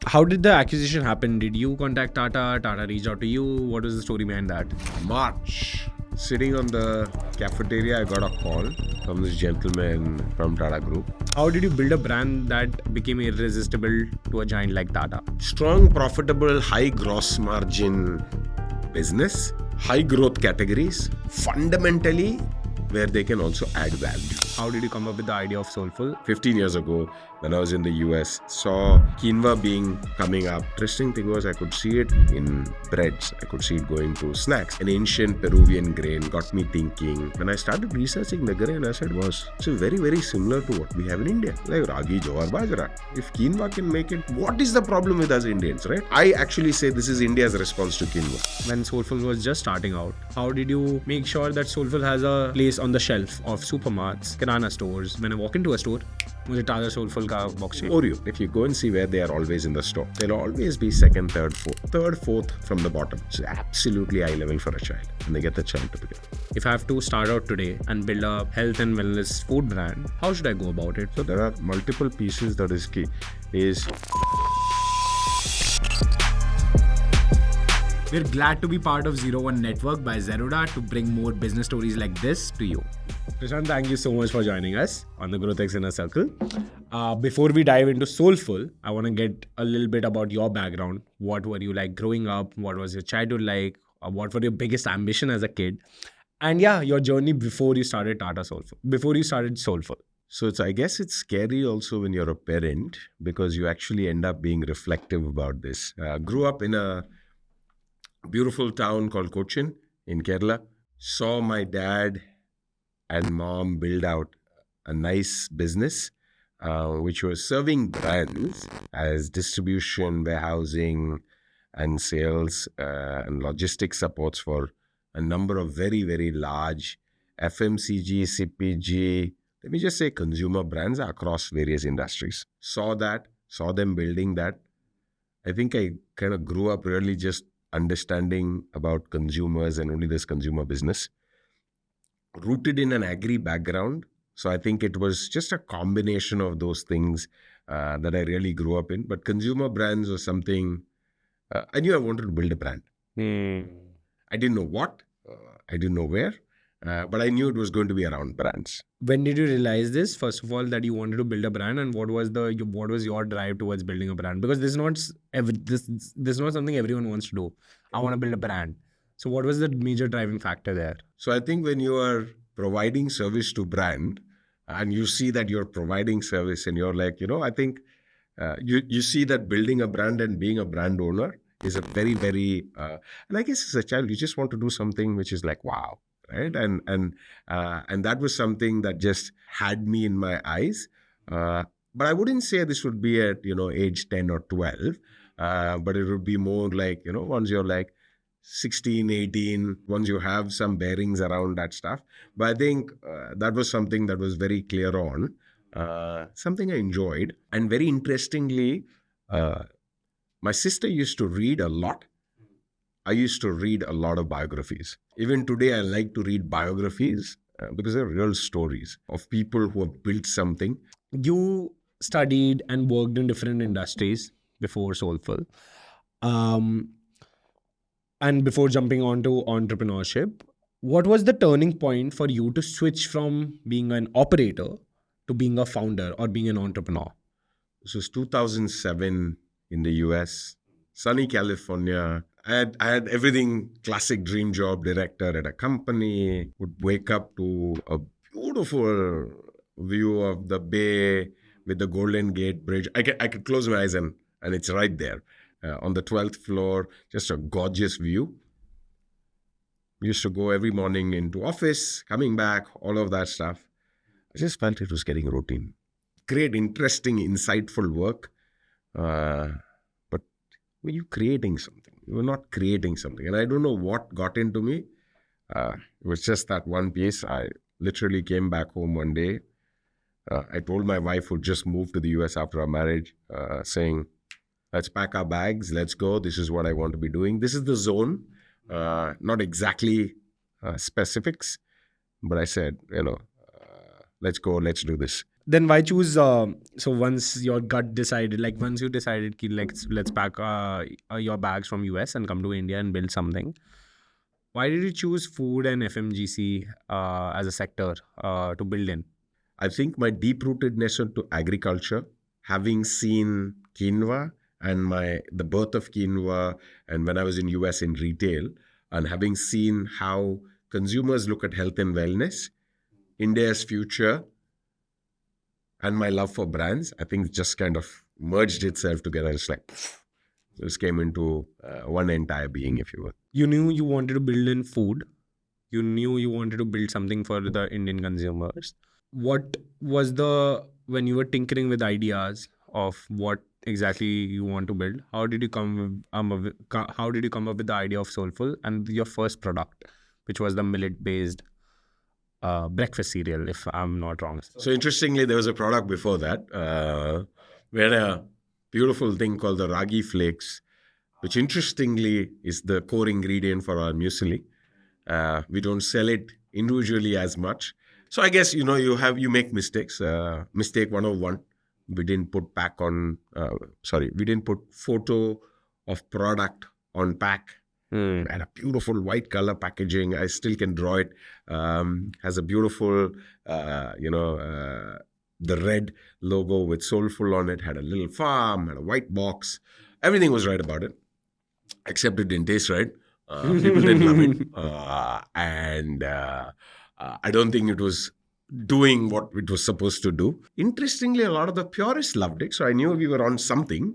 How did the acquisition happen? Did you contact Tata? Tata reached out to you? What was the story behind that? March. Sitting on the cafeteria, I got a call from this gentleman from Tata Group. How did you build a brand that became irresistible to a giant like Tata? Strong, profitable, high gross margin business, high growth categories, fundamentally where they can also add value. How did you come up with the idea of Soulfull? 15 years ago, when I was in the US, saw quinoa coming up. Interesting thing was I could see it in breads. I could see it going to snacks. An ancient Peruvian grain got me thinking. When I started researching the grain, I said, it's very, very similar to what we have in India. Like Ragi, jowar, bajra. If quinoa can make it, what is the problem with us Indians, right? I actually say this is India's response to quinoa. When Soulfull was just starting out, how did you make sure that Soulfull has a place on the shelf of supermarkets, kirana stores? When I walk into a store, मुझे TATA Soulfull का box चाहिए. Oreo. If you go and see where they are always in the store, they'll always be second, third, fourth from the bottom. It's absolutely eye level for a child, and they get the child to begin. If I have to start out today and build a health and wellness food brand, how should I go about it? So there are multiple pieces that is key. We're glad to be part of 01 Network by Zerodha to bring more business stories like this to you. Prashant, thank you so much for joining us on the GrowthX Inner Circle. Before we dive into Soulfull, I want to get a little bit about your background. What were you like growing up? What was your childhood like? What were your biggest ambition as a kid? And your journey before you started TATA Soulfull, before you started Soulfull. So I guess it's scary also when you're a parent because you actually end up being reflective about this. Grew up in a beautiful town called Cochin in Kerala. Saw my dad and mom build out a nice business which was serving brands as distribution, warehousing and sales and logistics supports for a number of very, very large FMCG, CPG, let me just say consumer brands across various industries. Saw them building that. I think I kind of grew up really just understanding about consumers and only this consumer business. Rooted in an agri background. So I think it was just a combination of those things that I really grew up in. But consumer brands was something, I knew I wanted to build a brand. I didn't know what, I didn't know where, but I knew it was going to be around brands. When did you realize this, first of all, that you wanted to build a brand, and what was your drive towards building a brand? Because this is not something everyone wants to do. I want to build a brand. So what was the major driving factor there? So I think when you are providing service to brand and you see that you're providing service and you're like, I think you see that building a brand and being a brand owner is a very, very, and I guess as a child, you just want to do something which is like, wow, right? And that was something that just had me in my eyes. But I wouldn't say this would be at, age 10 or 12, but it would be more like, once you're like, 16, 18, once you have some bearings around that stuff. But I think that was something that was very clear on, something I enjoyed. And very interestingly, my sister used to read a lot. I used to read a lot of biographies. Even today, I like to read biographies because they're real stories of people who have built something. You studied and worked in different industries before Soulfull. And before jumping on to entrepreneurship, what was the turning point for you to switch from being an operator to being a founder or being an entrepreneur? This was 2007 in the US, sunny California. I had everything, classic dream job, director at a company, would wake up to a beautiful view of the bay with the Golden Gate Bridge. I could close my eyes and it's right there. On the 12th floor, just a gorgeous view. We used to go every morning into office, coming back, all of that stuff. I just felt it was getting routine. Great, interesting, insightful work. But were you creating something? You were not creating something. And I don't know what got into me. It was just that one piece. I literally came back home one day. I told my wife, who just moved to the US after our marriage, saying, let's pack our bags, let's go. This is what I want to be doing. This is the zone, not exactly specifics, but I said, let's go, let's do this. Then why choose? So once your gut decided, like once you decided, ki, let's pack your bags from US and come to India and build something. Why did you choose food and FMGC as a sector to build in? I think my deep-rootedness into agriculture, having seen quinoa and the birth of quinoa, and when I was in US in retail, and having seen how consumers look at health and wellness, India's future, and my love for brands, I think just kind of merged itself together. It's like this came into one entire being, if you will. You knew you wanted to build in food. You knew you wanted to build something for the Indian consumers. What was when you were tinkering with ideas of what exactly you want to build? How did you come up with the idea of Soulfull and your first product, which was the millet-based breakfast cereal, if I'm not wrong? So interestingly, there was a product before that. We had a beautiful thing called the Ragi flakes, which interestingly is the core ingredient for our muesli. We don't sell it individually as much. So I guess, you make mistakes. Mistake 101. We didn't put we didn't put photo of product on pack. And a beautiful white color packaging. I still can draw it. Has a beautiful, the red logo with Soulfull on it. Had a little farm, had a white box. Everything was right about it, except it didn't taste right. People didn't love it. And I don't think it was doing what it was supposed to do. Interestingly, a lot of the purists loved it. So I knew we were on something.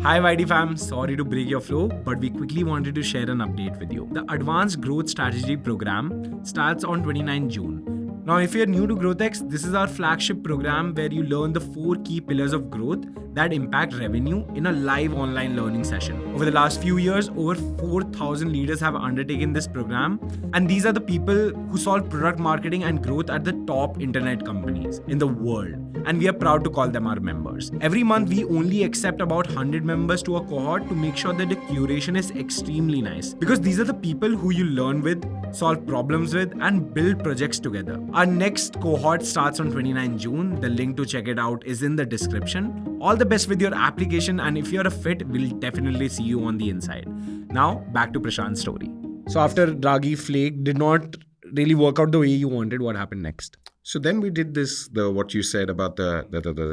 Hi YD fam, sorry to break your flow, but we quickly wanted to share an update with you. The Advanced Growth Strategy Program starts on 29 June. Now, if you're new to GrowthX, this is our flagship program where you learn the 4 key pillars of growth that impact revenue in a live online learning session. Over the last few years, over 4,000 leaders have undertaken this program, and these are the people who solve product marketing and growth at the top internet companies in the world, and we are proud to call them our members. Every month, we only accept about 100 members to a cohort to make sure that the curation is extremely nice, because these are the people who you learn with, solve problems with, and build projects together. Our next cohort starts on 29 June. The link to check it out is in the description. All the best with your application, and if you're a fit, we'll definitely see you on the inside. Now, back to Prashant's story. So after Ragi Flake did not really work out the way you wanted, what happened next? So then we did what you said about the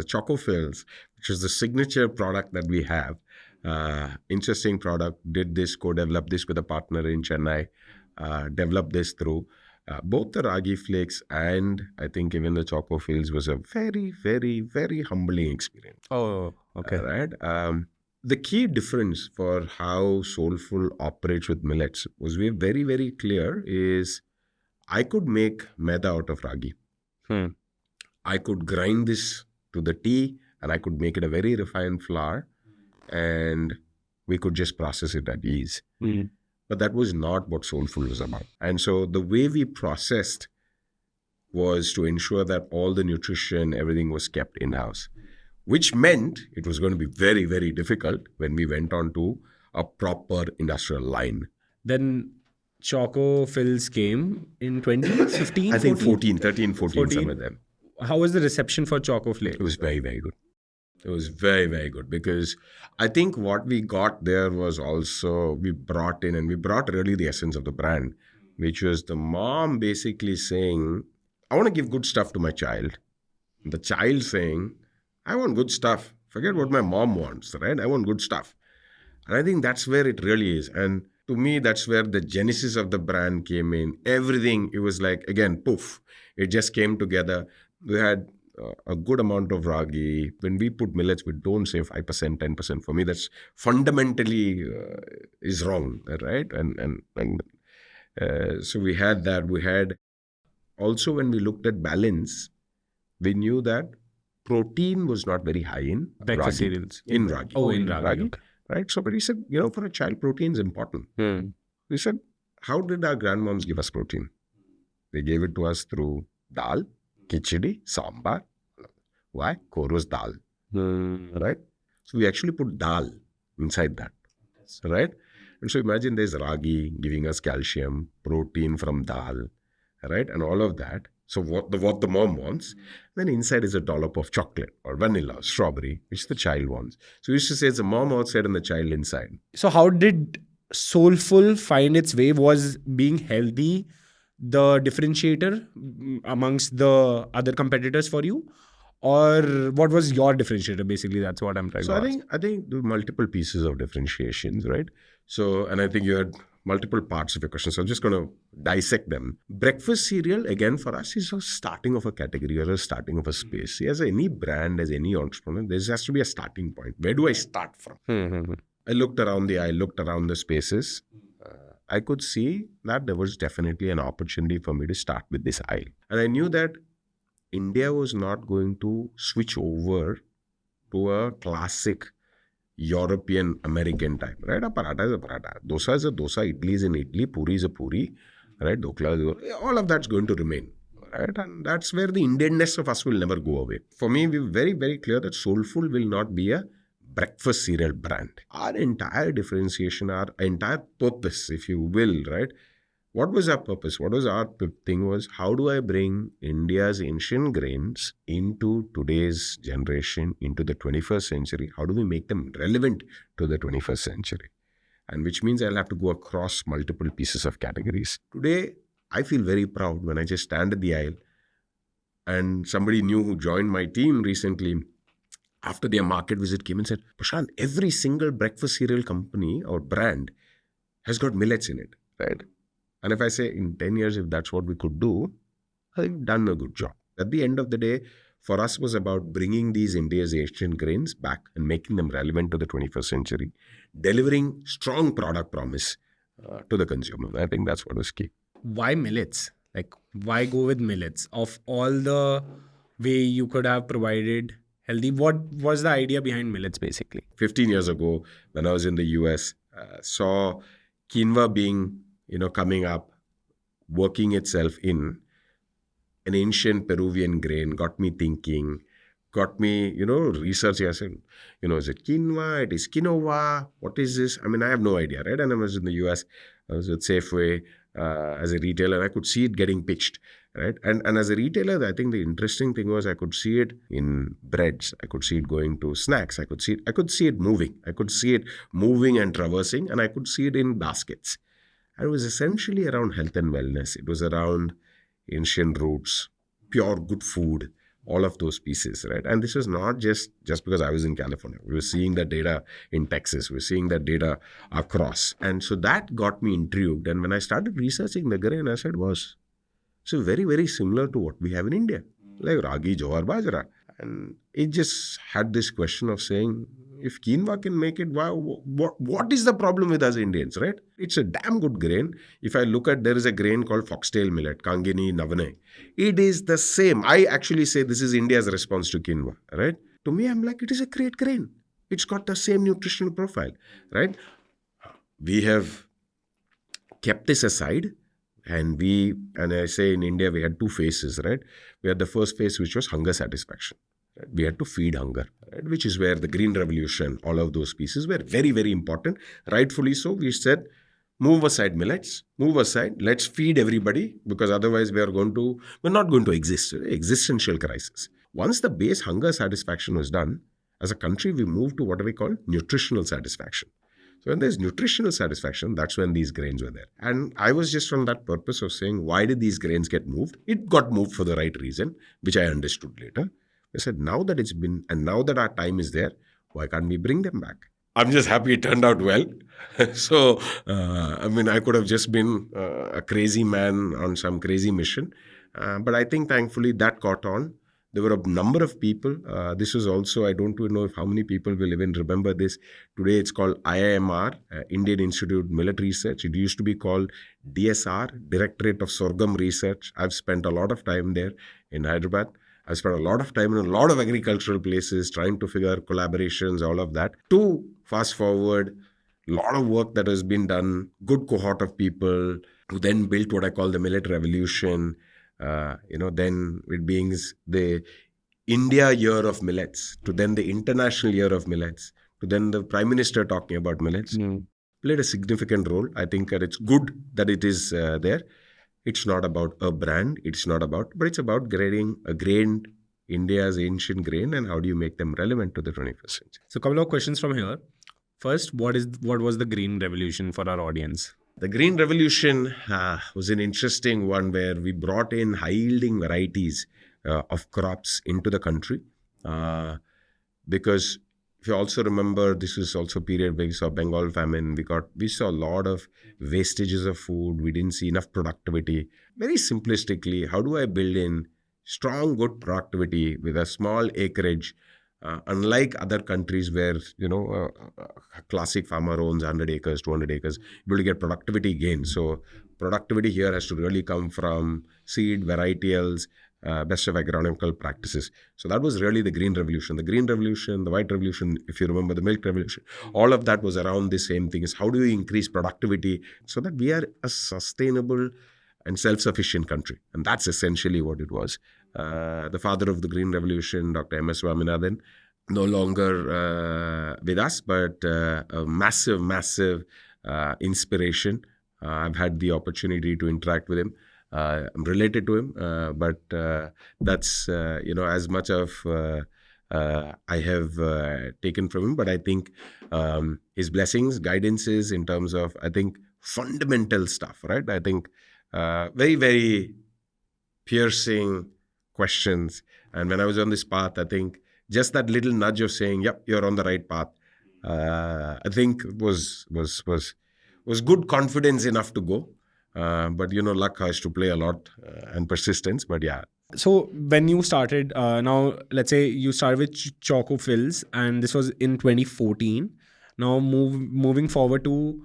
Chocofills, which is the signature product that we have. Interesting product. Did this, co-developed this with a partner in Chennai. Developed this through both the Ragi Flakes and I think even the Chocofills was a very, very, very humbling experience. Oh, okay. Right. The key difference for how Soulfull operates with millets was we're very, very clear is I could make maida out of Ragi. I could grind this to the tea and I could make it a very refined flour and we could just process it at ease. But that was not what Soulfull was about. And so the way we processed was to ensure that all the nutrition, everything was kept in-house, which meant it was going to be very, very difficult when we went on to a proper industrial line. Then Chocofills came in 2015? I think 13, 14, somewhere there. How was the reception for Chocofills? It was very, very good. It was very, very good because I think what we got there was also we brought really the essence of the brand, which was the mom basically saying, I want to give good stuff to my child. The child saying, I want good stuff. Forget what my mom wants, right? I want good stuff. And I think that's where it really is. And to me, that's where the genesis of the brand came in. Everything, it was like, again, poof, it just came together. We had a good amount of Ragi. When we put millets, we don't say 5%, 10%. For me, that's fundamentally is wrong, right? And so we had that. We had also when we looked at balance, we knew that protein was not very high in breakfast Ragi. cereals. In Ragi. Oh, in Ragi. Okay. Right? So, but he said, for a child, protein is important. We said, how did our grandmoms give us protein? They gave it to us through dal, khichdi, sambar. Why? Core was dal. Right? So we actually put dal inside that. Right? And so imagine there's Ragi giving us calcium, protein from dal, right? And all of that. So what the mom wants, then inside is a dollop of chocolate or vanilla, strawberry, which the child wants. So we used to say it's the mom outside and the child inside. So how did Soulfull find its way? Was being healthy the differentiator amongst the other competitors for you? Or what was your differentiator? Basically, that's what I'm trying So to I ask. think there are multiple pieces of differentiations, right? So, and I think you had multiple parts of your question. So I'm just going to dissect them. Breakfast cereal, again, for us is a starting of a category or a starting of a space. See, as any brand, as any entrepreneur, there has to be a starting point. Where do I start from? I looked around the spaces. I could see that there was definitely an opportunity for me to start with this aisle. And I knew that India was not going to switch over to a classic European American type, right? A paratha is a paratha, dosa is a dosa, idli is an idli, puri is a puri, right? Dokla is all of that's going to remain, right? And that's where the Indianness of us will never go away. For me, we're very, very clear that Soulfull will not be a breakfast cereal brand. Our entire differentiation, our entire purpose, if you will, right? What was our purpose? What was our thing was, how do I bring India's ancient grains into today's generation, into the 21st century? How do we make them relevant to the 21st century? And which means I'll have to go across multiple pieces of categories. Today, I feel very proud when I just stand at the aisle and somebody new who joined my team recently, after their market visit, came and said, Prashant, every single breakfast cereal company or brand has got millets in it, right? And if I say in 10 years, if that's what we could do, I think we've done a good job. At the end of the day, for us was about bringing these India's ancient grains back and making them relevant to the 21st century, delivering strong product promise to the consumer. I think that's what was key. Why millets? Like, why go with millets? Of all the way you could have provided healthy, what was the idea behind millets basically? 15 years ago, when I was in the US, saw quinoa being, coming up, working itself in an ancient Peruvian grain, got me thinking, got me, researching. I said, is it quinoa? It is quinoa. What is this? I mean, I have no idea, right? And I was in the US, I was at Safeway as a retailer. I could see it getting pitched, right? And as a retailer, I think the interesting thing was I could see it in breads. I could see it going to snacks. I could see it moving. I could see it moving and traversing, and I could see it in baskets. And it was essentially around health and wellness. It was around ancient roots, pure good food, all of those pieces, right? And this was not just because I was in California. We were seeing that data in Texas. We were seeing that data across. And so that got me intrigued. And when I started researching the grain, I said, was so very, very similar to what we have in India, like Ragi, Jowar, Bajra. And it just had this question of saying, if quinoa can make it, what is the problem with us Indians, right? It's a damn good grain. If I look at, there is a grain called foxtail millet, Kangini Navane. It is the same. I actually say this is India's response to quinoa, right? To me, I'm like, it is a great grain. It's got the same nutritional profile, right? We have kept this aside. And I say in India, we had two phases, right? We had the first phase, which was hunger satisfaction. Right? We had to feed hunger, right? Which is where the Green Revolution, all of those pieces were very, very important. Rightfully so, we said, move aside millets, move aside, let's feed everybody, because otherwise we're not going to exist, existential crisis. Once the base hunger satisfaction was done, as a country, we moved to what we call nutritional satisfaction. So when there's nutritional satisfaction, that's when these grains were there. And I was just from that purpose of saying, why did these grains get moved? It got moved for the right reason, which I understood later. I said, now that it's been, and now that our time is there, why can't we bring them back? I'm just happy it turned out well. So, I could have just been a crazy man on some crazy mission. But I think thankfully that caught on. There were a number of people. This was also, I don't know how many people will even remember this. Today it's called IIMR, Indian Institute of Millet Research. It used to be called DSR, Directorate of Sorghum Research. I've spent a lot of time there in Hyderabad. I've spent a lot of time in a lot of agricultural places trying to figure collaborations, all of that. To fast forward, a lot of work that has been done, good cohort of people who then built what I call the millet revolution. Then it being the India year of millets, to then the international year of millets, to then the Prime Minister talking about millets, played a significant role. I think that it's good that it is there. It's not about a brand. But it's about creating a grain, India's ancient grain, and how do you make them relevant to the 21st century. So, a couple of questions from here. First, what was the green revolution for our audience? The Green Revolution was an interesting one where we brought in high-yielding varieties of crops into the country. Because if you also remember, this was also a period where we saw Bengal famine. We saw a lot of wastages of food. We didn't see enough productivity. Very simplistically, how do I build in strong, good productivity with a small acreage? Unlike other countries where, a classic farmer owns 100 acres, 200 acres, able to get productivity gain. So productivity here has to really come from seed, varietals, best of agronomical practices. So that was really the Green Revolution. The Green Revolution, the White Revolution, if you remember the Milk Revolution, all of that was around the same thing, is how do you increase productivity so that we are a sustainable and self-sufficient country. And that's essentially what it was. The father of the Green Revolution, Dr. M.S. Swaminathan, no longer with us, but a massive, massive inspiration. I've had the opportunity to interact with him. I'm related to him, but that's, as much of I have taken from him. But I think his blessings, guidances in terms of, I think, fundamental stuff, right? I think very, very piercing questions. And when I was on this path, I think just that little nudge of saying, yep, you're on the right path, I think was good confidence enough to go. But luck has to play a lot and persistence. But yeah. So when you started, now let's say you started with Chocofills, and this was in 2014. Now moving forward to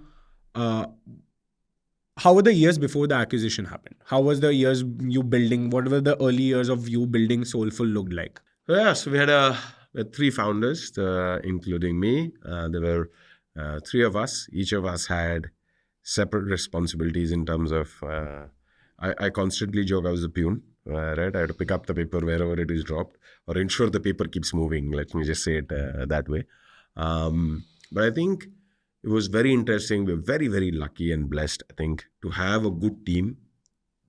how were the years before the acquisition happened? How was the years you building? What were the early years of you building Soulfull looked like? Yeah, so we had three founders, including me. There were three of us. Each of us had separate responsibilities in terms of, I constantly joke I was a peon, right? I had to pick up the paper wherever it is dropped or ensure the paper keeps moving. Let me just say it that way. But I think it was very interesting. We were very, very lucky and blessed, I think, to have a good team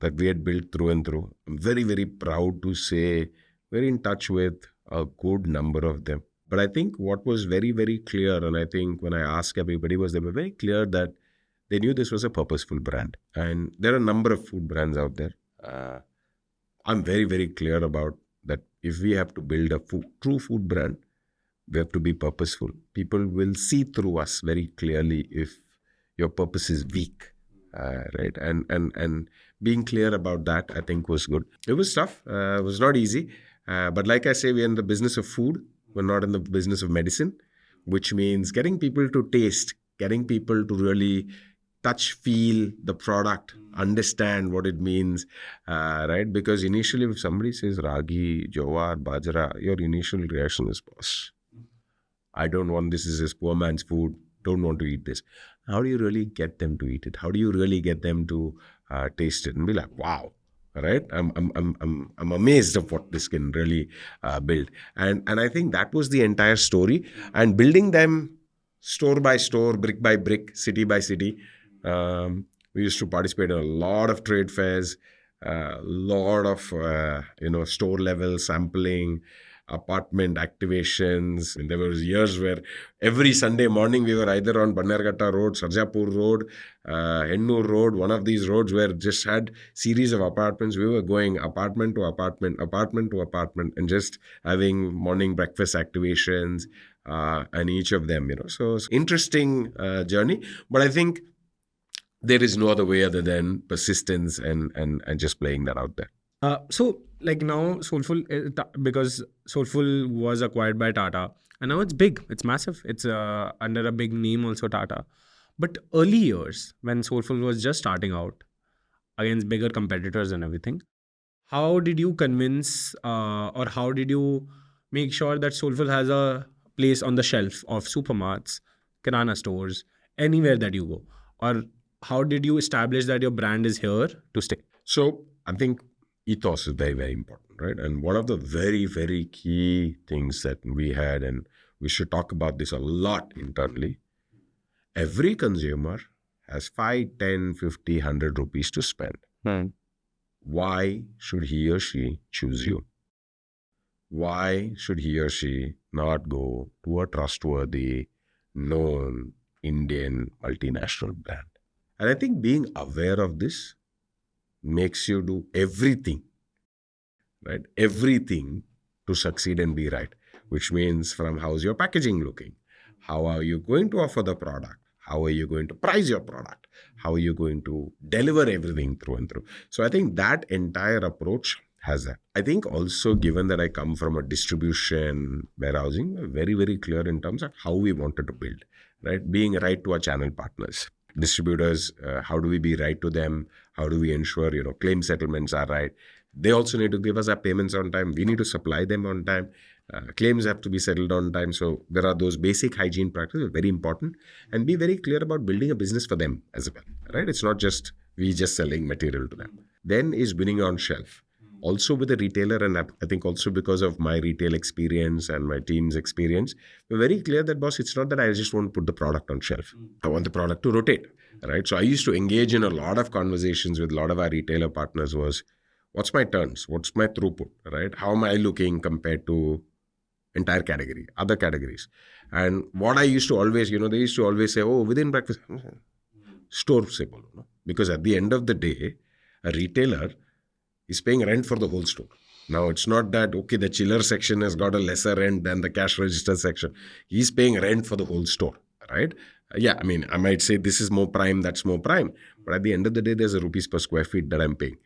that we had built through and through. I'm very, very proud to say we're in touch with a good number of them. But I think what was very, very clear, and I think when I asked everybody, was they were very clear that they knew this was a purposeful brand. And there are a number of food brands out there. I'm very, very clear about that. If we have to build a true food brand, we have to be purposeful. People will see through us very clearly if your purpose is weak, right? And being clear about that, I think, was good. It was tough. It was not easy. But like I say, we're in the business of food. We're not in the business of medicine, which means getting people to taste, getting people to really touch, feel the product, understand what it means, right? Because initially, if somebody says Ragi, Jowar, Bajra, your initial reaction is, boss, I don't want this. This is poor man's food. Don't want to eat this. How do you really get them to eat it? How do you really get them to taste it and be like, wow, right? I'm amazed of what this can really build. And I think that was the entire story. And building them store by store, brick by brick, city by city. We used to participate in a lot of trade fairs, a lot of store level sampling, apartment activations. And there were years where every Sunday morning we were either on Bannerghatta Road, Sarjapur Road, Hennur Road, one of these roads where just had series of apartments. We were going apartment to apartment to apartment, and just having morning breakfast activations and each of them, So it's interesting journey. But I think there is no other way other than persistence and just playing that out there. So like now Soulfull, because Soulfull was acquired by Tata, and now it's big, it's massive, it's under a big name also, Tata. But early years when Soulfull was just starting out against bigger competitors and everything, how did you convince or how did you make sure that Soulfull has a place on the shelf of supermarkets, kirana stores, anywhere that you go? Or how did you establish that your brand is here to stay? So I think ethos is very, very important, right? And one of the very, very key things that we had, and we should talk about this a lot internally, every consumer has 5, 10, 50, 100 rupees to spend. why should he or she choose you? Why should he or she not go to a trustworthy, known Indian multinational brand? And I think being aware of this makes you do everything, right? Everything to succeed and be right, which means from how's your packaging looking? How are you going to offer the product? How are you going to price your product? How are you going to deliver everything through and through? So I think that entire approach has that. I think also, given that I come from a distribution warehousing, we're very, very clear in terms of how we wanted to build, right? Being right to our channel partners. Distributors, how do we be right to them? How do we ensure, claim settlements are right? They also need to give us our payments on time. We need to supply them on time. Claims have to be settled on time. So there are those basic hygiene practices, very important. And be very clear about building a business for them as well, right? It's not just we just selling material to them. Then is winning on shelf. Also with a retailer, and I think also because of my retail experience and my team's experience, we're very clear that, boss, it's not that I just want to put the product on shelf. I want the product to rotate, right? So I used to engage in a lot of conversations with a lot of our retailer partners was, what's my turns? What's my throughput, right? How am I looking compared to entire category, other categories? And what I used to always, they used to always say, oh, within breakfast, store se bolo, no? Because at the end of the day, a retailer is paying rent for the whole store. Now, it's not that, okay, the chiller section has got a lesser rent than the cash register section. He's paying rent for the whole store, right? Yeah, I mean, I might say this is more prime, that's more prime. But at the end of the day, there's a rupees per square feet that I'm paying,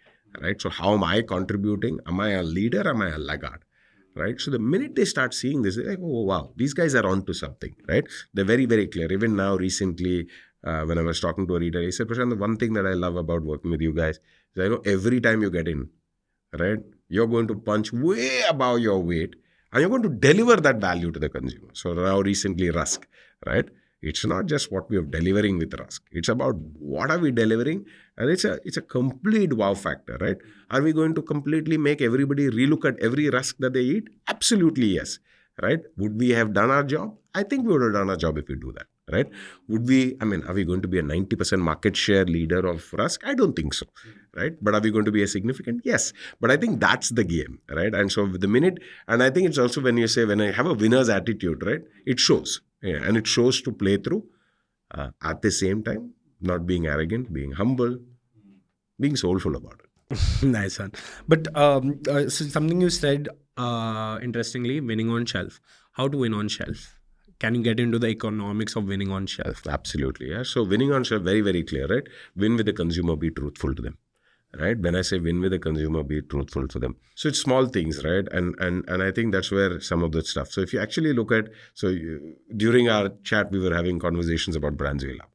right? So how am I contributing? Am I a leader? Am I a laggard? Right? So the minute they start seeing this, they're like, oh, wow, these guys are onto something, right? They're very, very clear. Even now, recently, when I was talking to a retailer, he said, Prashant, the one thing that I love about working with you guys is I know every time you get in, right, you're going to punch way above your weight and you're going to deliver that value to the consumer. So now recently, Rusk, right? It's not just what we are delivering with Rusk. It's about what are we delivering, and it's a complete wow factor, right? Are we going to completely make everybody relook at every Rusk that they eat? Absolutely yes, right? Would we have done our job? I think we would have done our job if we do that, right? Are we going to be a 90% market share leader of Rusk? I don't think so, right? But are we going to be a significant? Yes. But I think that's the game, right? And so the minute, and I think it's also when you say, when I have a winner's attitude, right? It shows. Yeah, and it shows to play through at the same time, not being arrogant, being humble, being soulful about it. Nice one. But so something you said, interestingly, winning on shelf. How to win on shelf? Can you get into the economics of winning on shelf? Absolutely. Yeah. So winning on shelf, very, very clear, right? Win with the consumer, be truthful to them. Right? When I say win with the consumer, be truthful to them. So it's small things, right? And I think that's where some of the stuff. So if you actually look at, during our chat, we were having conversations about brands we love.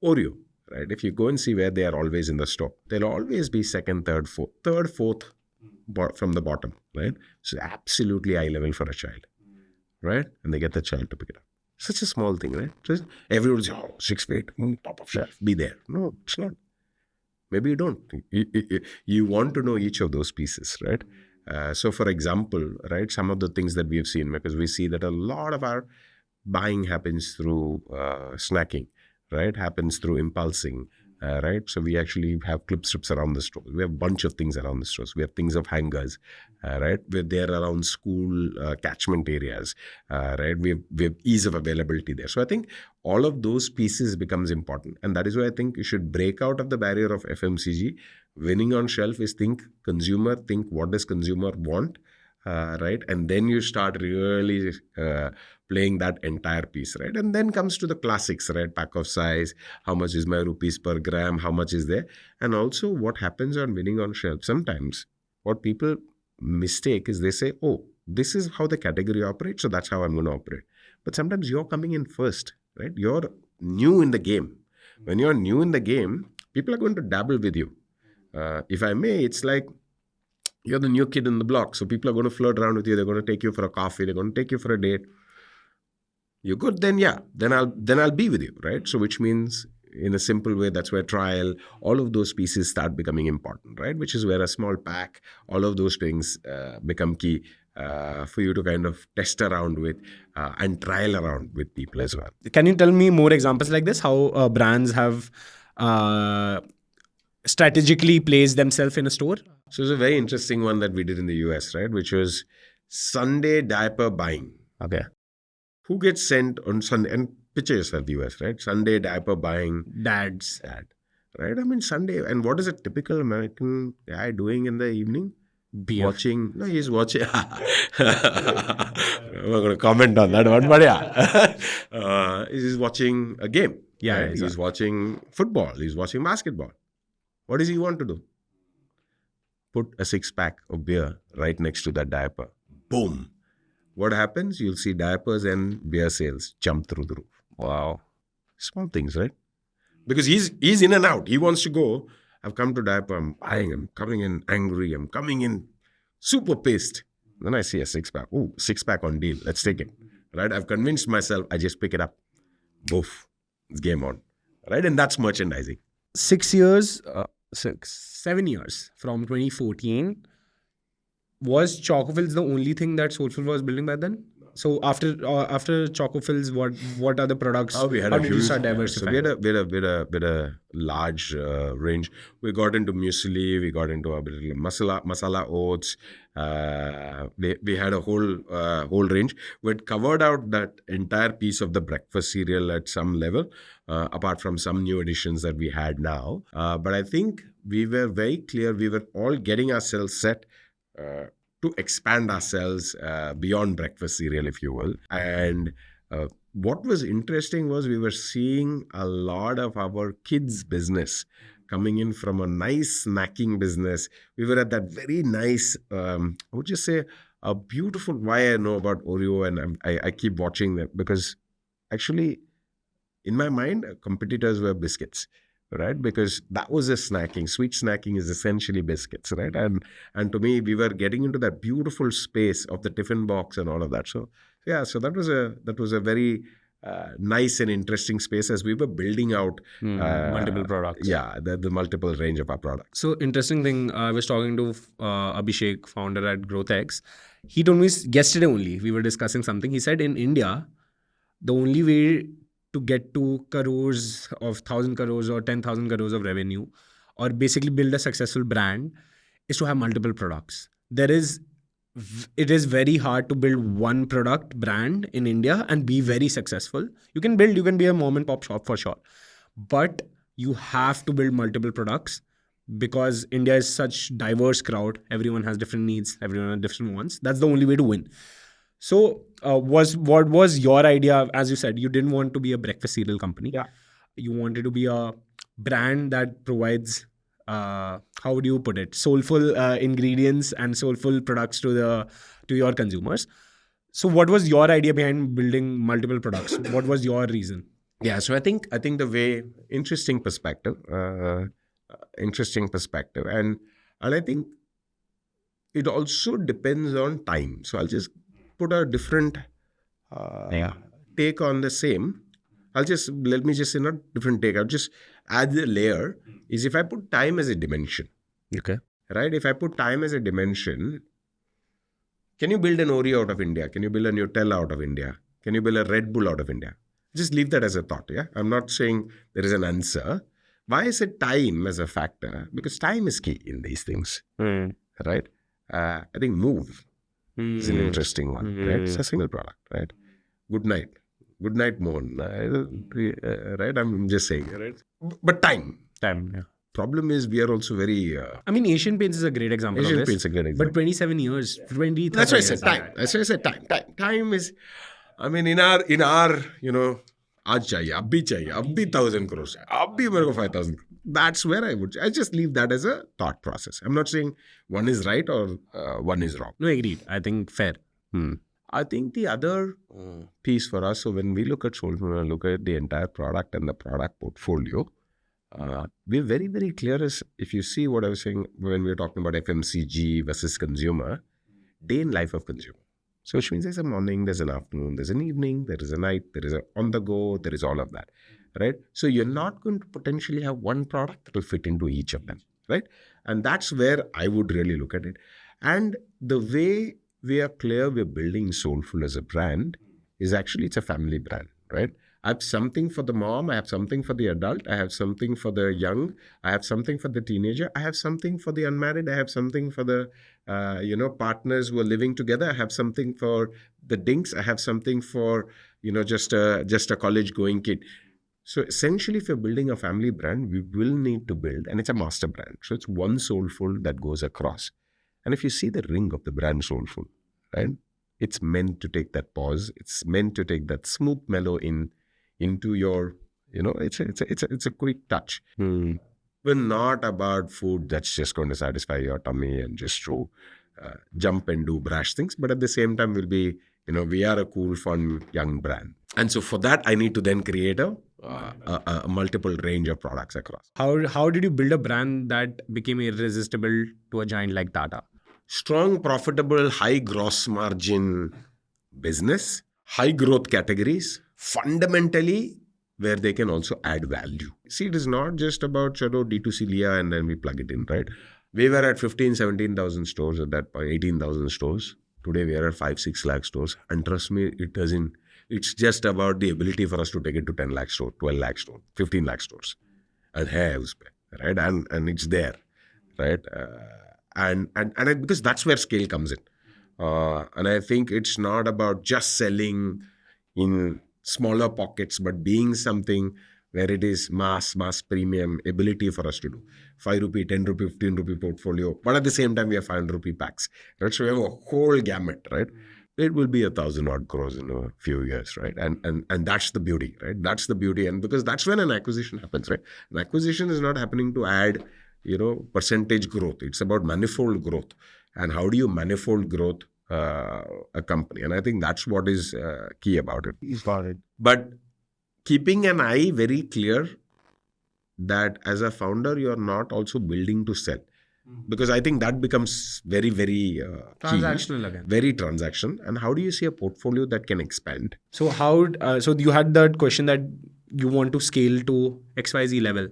Oreo, right? If you go and see where they are always in the store, they'll always be second, third, fourth from the bottom, right? So absolutely eye level for a child, right? And they get the child to pick it up. Such a small thing, right? So everyone's, 6 feet, top of shelf, be there. No, it's not. Maybe you don't. You want to know each of those pieces, right? So, for example, right, some of the things that we have seen, because we see that a lot of our buying happens through snacking, right? Happens through impulsing, right? So we actually have clip strips around the stores. We have a bunch of things around the stores. We have things of hangers, right? We're there around school catchment areas, right? We have ease of availability there. So I think all of those pieces becomes important. And that is why I think you should break out of the barrier of FMCG. Winning on shelf is think what does consumer want, right? And then you start really playing that entire piece, right? And then comes to the classics, right? Pack of size, how much is my rupees per gram, how much is there? And also what happens on winning on shelf. Sometimes what people mistake is they say, oh, this is how the category operates, so that's how I'm going to operate. But sometimes you're coming in first, right? You're new in the game. When you're new in the game, people are going to dabble with you. If I may, it's like you're the new kid in the block. So people are going to flirt around with you. They're going to take you for a coffee. They're going to take you for a date. You're good, then yeah. Then I'll be with you, right? So which means in a simple way, that's where trial, all of those pieces start becoming important, right? Which is where a small pack, all of those things become key for you to kind of test around with and trial around with people as well. Can you tell me more examples like this? How brands have strategically place themselves in a store? So it's a very interesting one that we did in the US, right? Which was Sunday diaper buying. Okay. Who gets sent on Sunday? And picture yourself, the US, right? Sunday diaper buying. Dads. Dad, right? I mean, Sunday. And what is a typical American guy doing in the evening? Beer. Watching. No, he's watching. I'm not going to comment on that one, but yeah. He's watching a game. Yeah, right? He's watching football. He's watching basketball. What does he want to do? Put a 6-pack of beer right next to that diaper. Boom. What happens? You'll see diapers and beer sales jump through the roof. Wow. Small things, right? Because he's in and out. He wants to go. I've come to diaper. I'm buying. I'm coming in angry. I'm coming in super pissed. Then I see a 6-pack. Ooh, 6-pack on deal. Let's take it. Right? I've convinced myself. I just pick it up. Boof. It's game on. Right? And that's merchandising. 7 years from 2014. Was Chocofills the only thing that Soulfull was building by then? So after Chocofills, what other products? How did you start diversifying? So we had a large range. We got into muesli. We got into a bit of masala oats. We had a whole range. We had covered out that entire piece of the breakfast cereal at some level, apart from some new additions that we had now. But I think we were very clear. We were all getting ourselves set to expand ourselves beyond breakfast cereal, if you will. And what was interesting was we were seeing a lot of our kids' business coming in from a nice snacking business. We were at that very nice, I would just say, a beautiful, why I know about Oreo, and I keep watching them, because actually, in my mind, competitors were biscuits. Right, because that was a snacking. Sweet snacking is essentially biscuits, right? And to me, we were getting into that beautiful space of the tiffin box and all of that. So yeah, so that was a very nice and interesting space as we were building out multiple products. Yeah, the multiple range of our products. So interesting thing. I was talking to Abhishek, founder at GrowthX. He told me yesterday only we were discussing something. He said in India, the only way to get to crores of 1,000 crores or 10,000 crores of revenue, or basically build a successful brand, is to have multiple products. It is very hard to build one product brand in India and be very successful. You can be a mom and pop shop for sure, but you have to build multiple products because India is such diverse crowd. Everyone has different needs. Everyone has different wants. That's the only way to win. So what was your idea? As you said, you didn't want to be a breakfast cereal company. Yeah. You wanted to be a brand that provides, how would you put it, soulful ingredients and soulful products to your consumers. So what was your idea behind building multiple products? What was your reason? Yeah, so I think the way interesting perspective, and I think it also depends on time. So I'll just put a different take on the same. Let me just say not different take. I'll just add the layer. Is if I put time as a dimension. Okay. Right? If I put time as a dimension, can you build an Oreo out of India? Can you build a Nutella out of India? Can you build a Red Bull out of India? Just leave that as a thought. Yeah, I'm not saying there is an answer. Why is it time as a factor? Because time is key in these things. Right? I think move. It's an interesting one, right? It's a single product, right? Good night, Mohan, right? I'm just saying, right? But time, yeah. Problem is we are also very. Asian Paints is a great example. Asian Paints is a great example. But 27 years, 20. That's why I said time. That's why I said time. Time is, in our आज चाहिए, अब भी 1,000 crores, अब भी मेरे को 5,000. That's where I just leave that as a thought process. I'm not saying one is right or one is wrong. No, agreed. I think fair. I think the other piece for us, so when we look at Soulfull, look at the entire product and the product portfolio, we're very, very clear as if you see what I was saying when we were talking about FMCG versus consumer, day in life of consumer. So which means there's a morning, there's an afternoon, there's an evening, there is a night, there is a on the go, there is all of that, right? So you're not going to potentially have one product that will fit into each of them, right? And that's where I would really look at it. And the way we are clear we're building Soulfull as a brand is actually it's a family brand, right? I have something for the mom, I have something for the adult, I have something for the young, I have something for the teenager, I have something for the unmarried, I have something for the partners who are living together, I have something for the dinks, I have something for just a college going kid. So essentially, if you're building a family brand, we will need to build, and it's a master brand. So it's one Soulfull that goes across. And if you see the ring of the brand Soulfull, right, it's meant to take that pause. It's meant to take that smooth mellow into your, it's a quick touch. We're not about food that's just going to satisfy your tummy and just to jump and do brash things. But at the same time, we'll be, we are a cool, fun, young brand. And so for that, I need to then create a multiple range of products across. How did you build a brand that became irresistible to a giant like Tata? Strong, profitable, high gross margin business, high growth categories, fundamentally where they can also add value. See, it is not just about D2C Leah and then we plug it in, right? We were at 15, 17,000 stores at that point, 18,000 stores. Today we are at 5-6 lakh stores. And trust me, it's just about the ability for us to take it to 10 lakh stores, 12 lakh stores, 15 lakh stores. And right? And it's there, right? And because that's where scale comes in. And I think it's not about just selling in smaller pockets, but being something where it is mass premium ability for us to do 5 rupee, 10 rupee, 15 rupee portfolio. But at the same time, we have 500 rupee packs, right? So we have a whole gamut, right? It will be 1,000 odd crores in a few years, right? And that's the beauty, right? That's the beauty. And because that's when an acquisition happens, right? An acquisition is not happening to add, percentage growth. It's about manifold growth. And how do you manifold growth a company? And I think that's what is key about it. But keeping an eye very clear that as a founder, you're not also building to sell. Because I think that becomes very, very transactional key, again. Very transaction. And how do you see a portfolio that can expand? So so you had that question that you want to scale to XYZ level.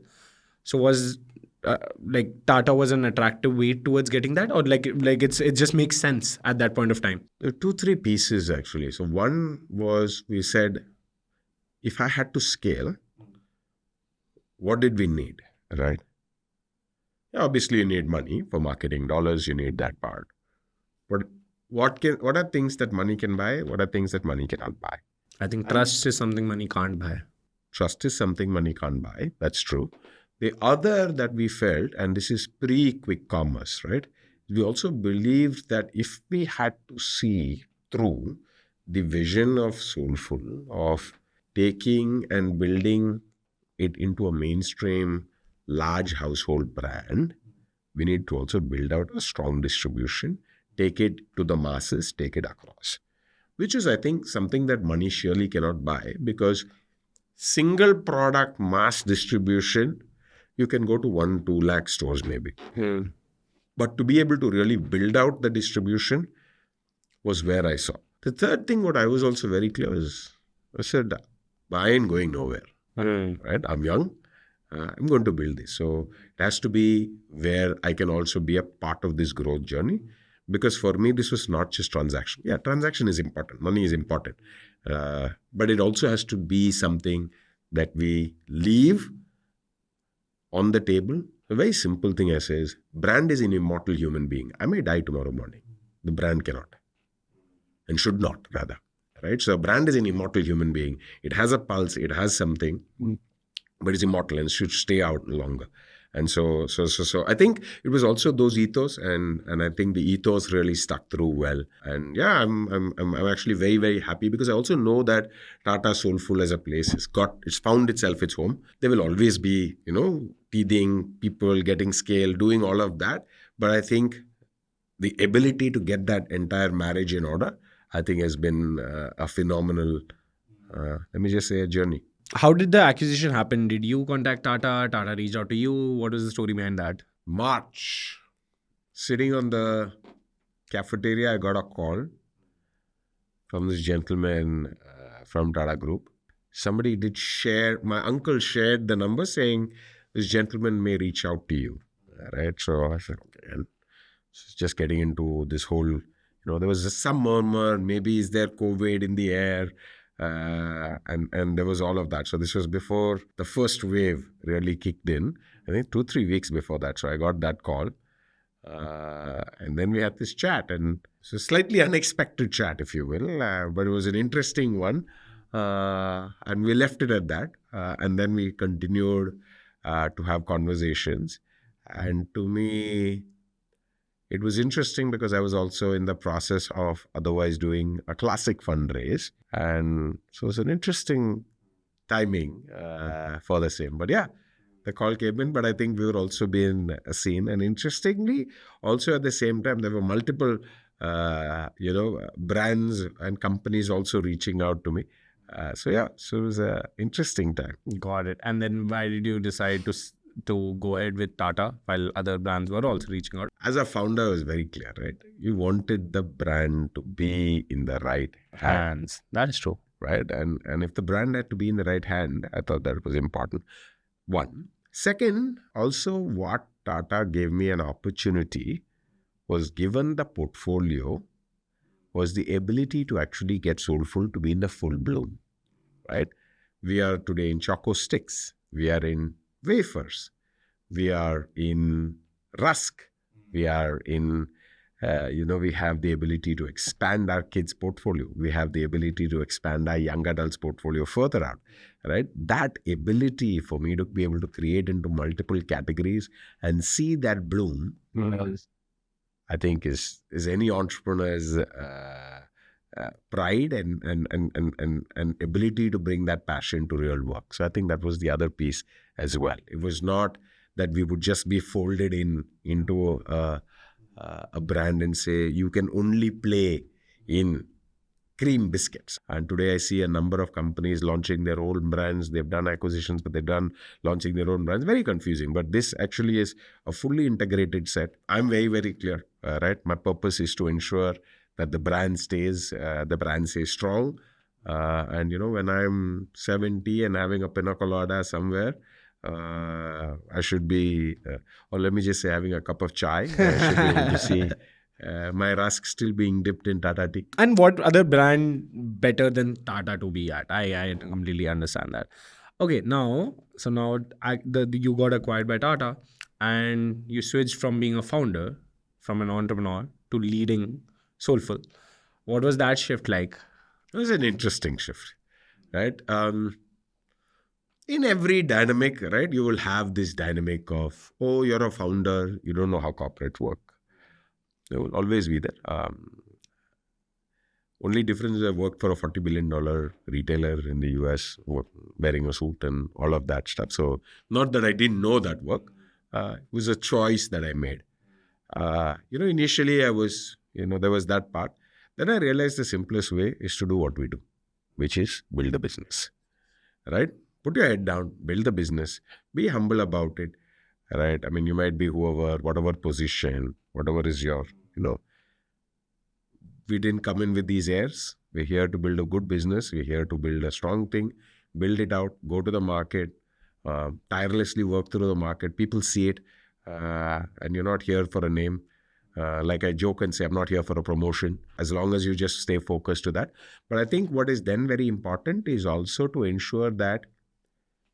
So was Tata was an attractive way towards getting that, or it just makes sense at that point of time? There are 2-3 pieces actually. So one was, we said, if I had to scale, what did we need, right? Obviously, you need money for marketing dollars. You need that part. But what are things that money can buy? What are things that money cannot buy? I think trust is something money can't buy. Trust is something money can't buy. That's true. The other that we felt, and this is pre-quick commerce, right? We also believed that if we had to see through the vision of Soulfull, of taking and building it into a mainstream large household brand, we need to also build out a strong distribution, take it to the masses, take it across, which is, I think, something that money surely cannot buy, because single product mass distribution, you can go to 1-2 lakh stores maybe. But to be able to really build out the distribution was where I saw. The third thing, what I was also very clear is, I said, I ain't going nowhere, right? I'm young. I'm going to build this. So it has to be where I can also be a part of this growth journey. Because for me, this was not just transaction. Yeah, transaction is important. Money is important. But it also has to be something that we leave on the table. A very simple thing I say is, brand is an immortal human being. I may die tomorrow morning. The brand cannot. And should not, rather. Right? So a brand is an immortal human being. It has a pulse. It has something. But it's immortal and should stay out longer. And so I think it was also those ethos, and I think the ethos really stuck through well. And yeah, I'm actually very, very happy, because I also know that Tata Soulfull as a place it's found itself its home. There will always be, teething, people getting scale, doing all of that. But I think the ability to get that entire marriage in order, I think has been a phenomenal, let me just say, a journey. How did the acquisition happen? Did you contact Tata? Tata reached out to you? What was the story behind that? March. Sitting on the cafeteria, I got a call from this gentleman from Tata Group. Somebody did share, my uncle shared the number saying, this gentleman may reach out to you. Right? So I said, okay. And just getting into this whole, there was some murmur, maybe is there COVID in the air? And there was all of that. So this was before the first wave really kicked in. I think 2-3 weeks before that. So I got that call. And then we had this chat, and so slightly unexpected chat, if you will, but it was an interesting one. And we left it at that. And then we continued to have conversations. And to me, it was interesting because I was also in the process of otherwise doing a classic fundraise. And so it was an interesting timing for the same. But yeah, the call came in, but I think we were also being seen. And interestingly, also at the same time, there were multiple, brands and companies also reaching out to me. So it was an interesting time. Got it. And then why did you decide to go ahead with Tata while other brands were also reaching out? As a founder, it was very clear, right? You wanted the brand to be in the right Hands. That is true. right? And if the brand had to be in the right hand, I thought that was important. One. Second, also what Tata gave me an opportunity was, given the portfolio, was the ability to actually get Soulfull to be in the full bloom, right? We are today in Choco Sticks. We are in wafers. We are in rusk. We are in, we have the ability to expand our kids' portfolio. We have the ability to expand our young adults' portfolio further out, right? That ability for me to be able to create into multiple categories and see that bloom, I think is any entrepreneur's pride and ability to bring that passion to real work. So I think that was the other piece as well. It was not that we would just be folded into a brand and say you can only play in cream biscuits. And today I see a number of companies launching their own brands. They've done acquisitions, but they've done launching their own brands. Very confusing. But this actually is a fully integrated set. I'm very, very clear, right? My purpose is to ensure that the brand stays strong. And, when I'm 70 and having a pina colada somewhere, I should be, or let me just say, having a cup of chai. I should be able to see my rusk still being dipped in Tata tea. And what other brand better than Tata to be at? I completely understand that. Okay, now you got acquired by Tata and you switched from being a founder, from an entrepreneur to leading Soulfull. What was that shift like? It was an interesting shift, right? In every dynamic, right, you will have this dynamic of, oh, you're a founder, you don't know how corporates work. They will always be there. Only difference is I worked for a $40 billion retailer in the US, wearing a suit and all of that stuff. So not that I didn't know that work. It was a choice that I made. Initially I was, there was that part. Then I realized the simplest way is to do what we do, which is build a business, right? Put your head down, build the business, be humble about it, right? I mean, you might be whatever position, whatever is your, we didn't come in with these airs. We're here to build a good business. We're here to build a strong thing, build it out, go to the market, tirelessly work through the market. People see it, and you're not here for a name. Like I joke and say, I'm not here for a promotion, as long as you just stay focused to that. But I think what is then very important is also to ensure that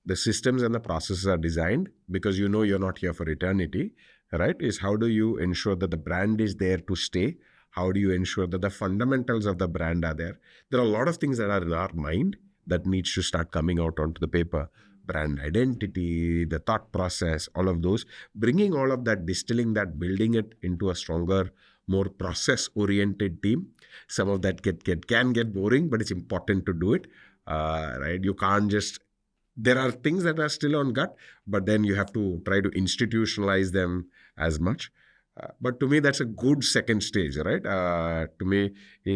the systems and the processes are designed, because you're not here for eternity, right? Is how do you ensure that the brand is there to stay? How do you ensure that the fundamentals of the brand are there? There are a lot of things that are in our mind that needs to start coming out onto the paper. Brand identity, the thought process, all of those, bringing all of that, distilling that, building it into a stronger, more process-oriented team. Some of that can get boring, but it's important to do it, right? You can't just... There are things that are still on gut, but then you have to try to institutionalize them as much. But to me, that's a good second stage, right? To me,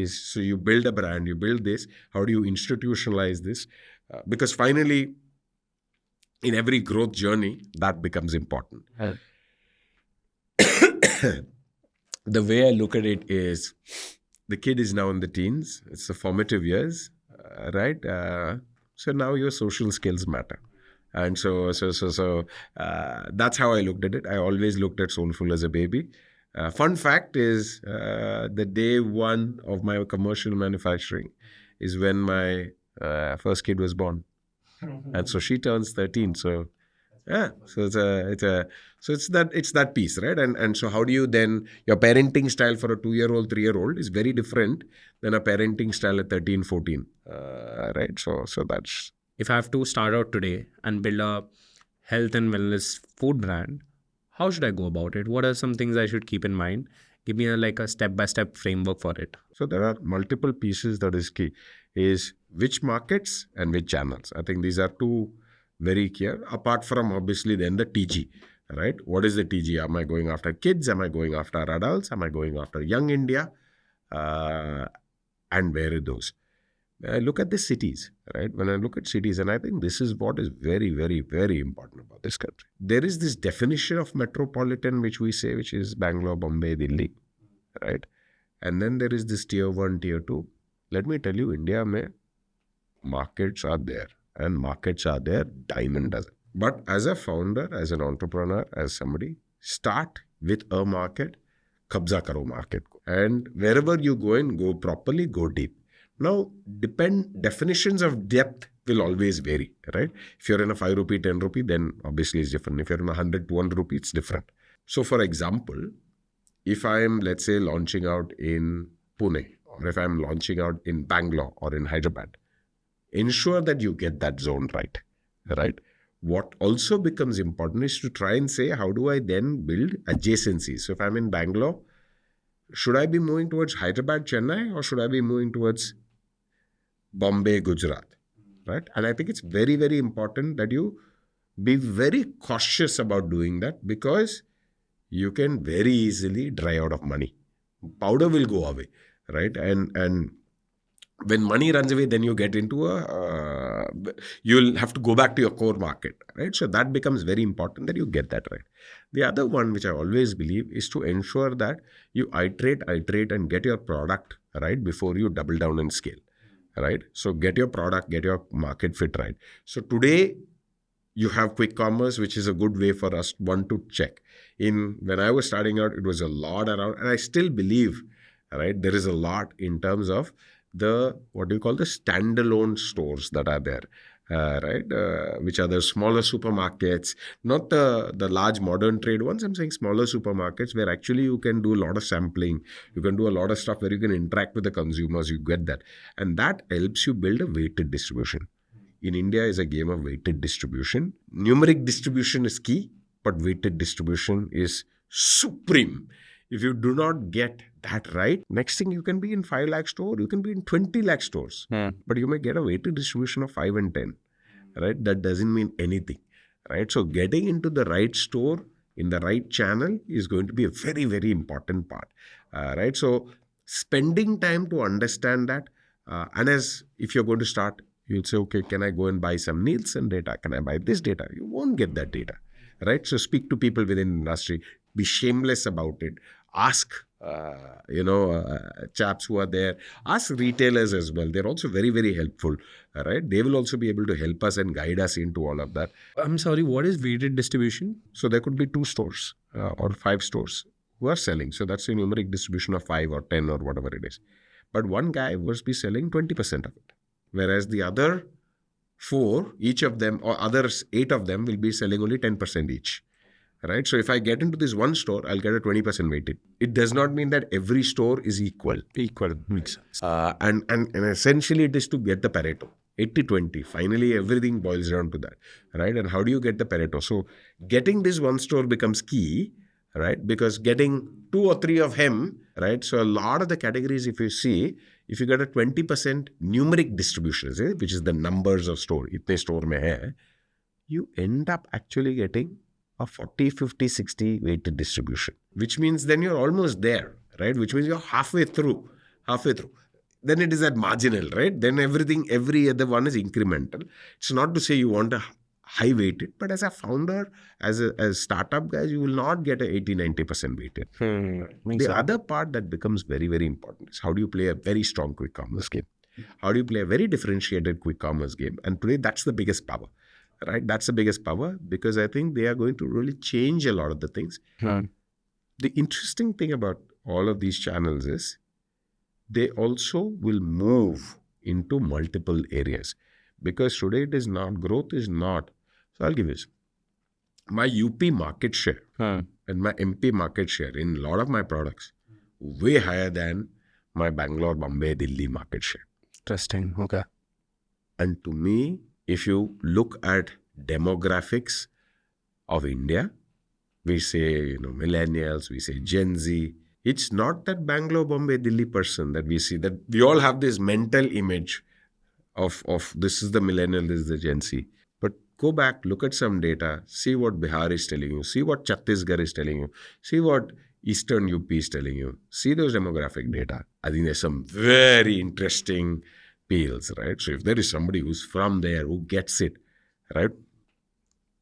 so you build a brand, you build this. How do you institutionalize this? Because finally, in every growth journey, that becomes important. The way I look at it is, the kid is now in the teens. It's the formative years, right? So now your social skills matter. And so that's how I looked at it. I always looked at Soulfull as a baby. Fun fact is, the day one of my commercial manufacturing is when my First kid was born. And so she turns 13. So yeah, so it's that piece, right? And so how do you then, your parenting style for a 2-year-old, 3-year-old is very different than a parenting style at 13, 14, right? So that's. If I have to start out today and build a health and wellness food brand, how should I go about it? What are some things I should keep in mind? Give me a step-by-step framework for it. So there are multiple pieces that is key, is which markets and which channels. I think these are two very clear, apart from obviously then the TG, right? What is the TG? Am I going after kids? Am I going after adults? Am I going after young India? And where are those? I look at the cities, right? When I look at cities, and I think this is what is very, very, very important about this country. There is this definition of metropolitan, which we say, which is Bangalore, Bombay, Delhi, right? And then there is this tier 1, tier 2. Let me tell you, India mein markets are there, and markets are there dime a dozen. But as a founder, as an entrepreneur, as somebody, start with a market, kabza karo market ko. And wherever you go in, go properly, go deep. Now, definitions of depth will always vary, right? If you're in a 5 rupee, 10 rupee, then obviously it's different. If you're in a 100, 200 rupee, it's different. So for example, if I'm, let's say, launching out in Pune, or if I'm launching out in Bangalore or in Hyderabad, ensure that you get that zone right? What also becomes important is to try and say, how do I then build adjacencies? So if I'm in Bangalore, should I be moving towards Hyderabad, Chennai, or should I be moving towards Bombay, Gujarat, right? And I think it's very, very important that you be very cautious about doing that, because you can very easily dry out of money. Powder will go away, right? And when money runs away, then you get into you'll have to go back to your core market, right? So that becomes very important that you get that right. The other one, which I always believe, is to ensure that you iterate and get your product right before you double down and scale, right? So get your product, get your market fit right. So today, you have quick commerce, which is a good way for us, one, to check. When I was starting out, it was a lot around, and I still believe, right, there is a lot in terms of the standalone stores that are there, right? Which are the smaller supermarkets, not the large modern trade ones. I'm saying smaller supermarkets where actually you can do a lot of sampling. You can do a lot of stuff where you can interact with the consumers. You get that. And that helps you build a weighted distribution. In India is a game of weighted distribution. Numeric distribution is key, but weighted distribution is supreme. If you do not get that right, next thing you can be in 5 lakh store, you can be in 20 lakh stores. But you may get a weighted distribution of 5 and 10, right? That doesn't mean anything, right? So getting into the right store in the right channel is going to be a very, very important part, right? So spending time to understand that, and if you're going to start, you'll say, okay, can I go and buy some Nielsen data? Can I buy this data? You won't get that data, right? So speak to people within the industry. Be shameless about it. Ask, chaps who are there. Ask retailers as well. They're also very, very helpful, right? They will also be able to help us and guide us into all of that. I'm sorry, what is weighted distribution? So there could be 2 stores or 5 stores who are selling. So that's a numeric distribution of 5 or 10 or whatever it is. But one guy must be selling 20% of it. Whereas the other 4, each of them, or others 8 of them will be selling only 10% each. Right? So if I get into this one store, I'll get a 20% weighted. It does not mean that every store is equal. Makes sense. And essentially it is to get the Pareto. 80-20. Finally, everything boils down to that. Right? And how do you get the Pareto? So getting this one store becomes key, right? Because getting 2 or 3 of him, right? So a lot of the categories, if you see, if you get a 20% numeric distribution, which is the numbers of store, itne store mein hai, you end up actually getting a 40, 50, 60 weighted distribution, which means then you're almost there, right? Which means you're halfway through. Then it is at marginal, right? Then every other one is incremental. It's not to say you want a high weighted, but as a founder, as startup guys, you will not get a 80, 90% weighted. The other part that becomes very, very important is how do you play a very strong quick commerce game? How do you play a very differentiated quick commerce game? And today that's the biggest power. Right, that's the biggest power, because I think they are going to really change a lot of the things. The interesting thing about all of these channels is they also will move into multiple areas. Because today it is not, growth is not. So I'll give you this. My UP market share and my MP market share in a lot of my products way higher than my Bangalore, Bombay, Delhi market share. Interesting. Okay. And to me, if you look at demographics of India, we say, millennials, we say Gen Z. It's not that Bangalore, Bombay, Delhi person that we see, that we all have this mental image of this is the millennial, this is the Gen Z. But go back, look at some data, see what Bihar is telling you, see what Chhattisgarh is telling you, see what Eastern UP is telling you, see those demographic data. I think there's some very interesting peels, right? So if there is somebody who's from there, who gets it, right?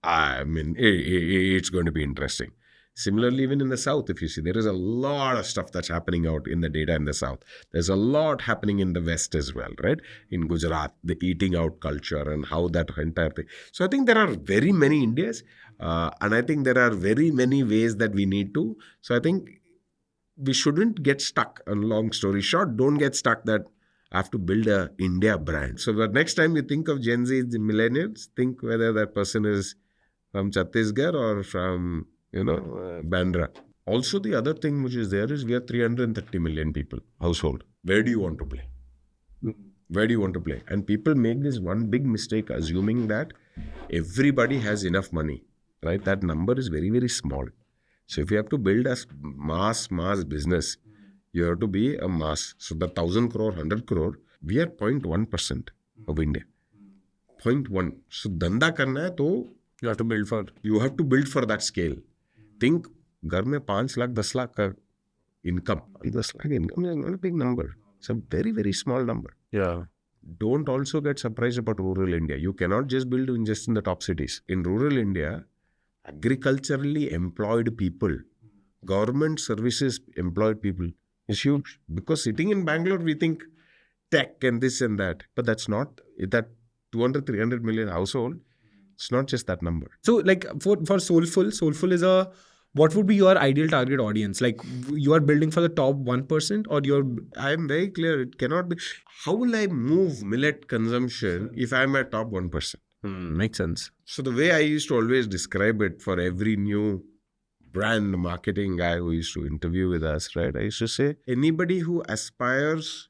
I mean, it's going to be interesting. Similarly, even in the South, if you see, there is a lot of stuff that's happening out in the data in the South. There's a lot happening in the West as well, right? In Gujarat, the eating out culture and how that entire thing. So I think there are very many Indias, and I think there are very many ways that we need to. So I think we shouldn't get stuck. A long story short, don't get stuck that I have to build a India brand. So the next time you think of Gen Z, the millennials, think whether that person is from Chhattisgarh or from Bandra. Also, the other thing which is there is we are 330 million people, household. Where do you want to play? Where do you want to play? And people make this one big mistake assuming that everybody has enough money, right? That number is very, very small. So if you have to build a mass business, you have to be a mass. So the 1,000 crore, 100 crore, we are 0.1% of India. 0.1. So dhanda karna hai to you have to build for that scale. Think, घर में 5 लाख 10 लाख का income. 10 lakh income is not a big number. It's a very, very small number. Yeah. Don't also get surprised about rural India. You cannot just build just in the top cities. In rural India, agriculturally employed people, government services employed people is huge. Because sitting in Bangalore, we think tech and this and that. But that's not, that 200, 300 million household, it's not just that number. So like for Soulfull is what would be your ideal target audience? Like you are building for the top 1% or I am very clear, it cannot be. How will I move millet consumption if I am at top 1%? Makes sense. So the way I used to always describe it for every new brand marketing guy who used to interview with us, right? I used to say, anybody who aspires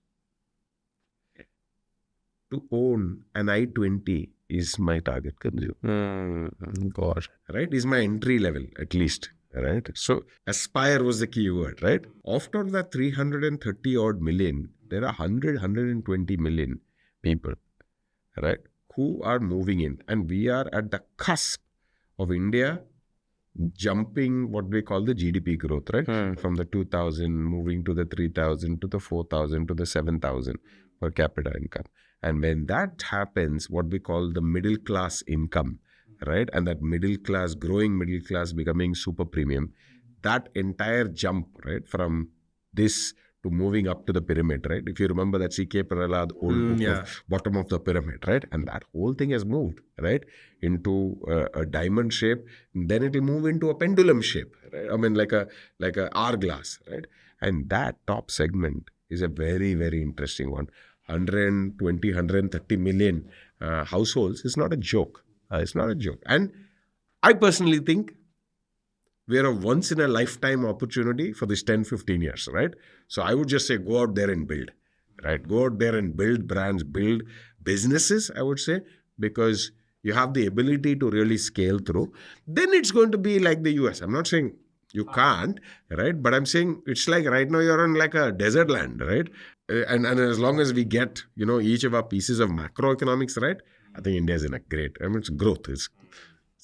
to own an i20 is my target consumer. God. Right? Is my entry level at least. Right? So aspire was the key word, right? After that 330 odd million, there are 120 million people, right? Who are moving in. And we are at the cusp of India jumping what we call the GDP growth, right? From the 2,000, moving to the 3,000, to the 4,000, to the 7,000 per capita income. And when that happens, what we call the middle class income, right? And that middle class, growing middle class becoming super premium, that entire jump, right? From this to moving up to the pyramid, right? If you remember that C.K. Prahalad old book of bottom of the pyramid, right? And that whole thing has moved, right? Into a diamond shape. Then it will move into a pendulum shape, right? I mean, like a hourglass, right? And that top segment is a very, very interesting one. 120, 130 million households is not a joke. It's not a joke. And I personally think we're a once in a lifetime opportunity for this 10, 15 years, right? So I would just say, go out there and build, right? Go out there and build brands, build businesses, I would say, because you have the ability to really scale through. Then it's going to be like the US. I'm not saying you can't, right? But I'm saying it's like right now you're on like a desert land, right? And as long as we get, each of our pieces of macroeconomics right, I think India is in a great, it's growth. It's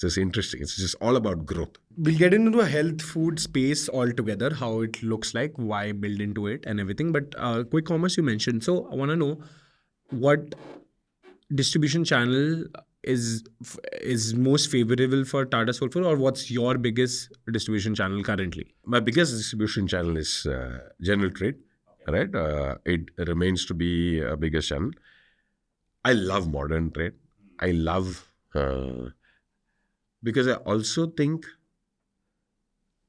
just interesting. It's just all about growth. We'll get into a health food space altogether, how it looks like, why build into it and everything. But quick commerce you mentioned. So I want to know what distribution channel is most favorable for Tata Soulfull, or what's your biggest distribution channel currently? My biggest distribution channel is general trade, right? It remains to be a biggest channel. I love modern trade. I love, because I also think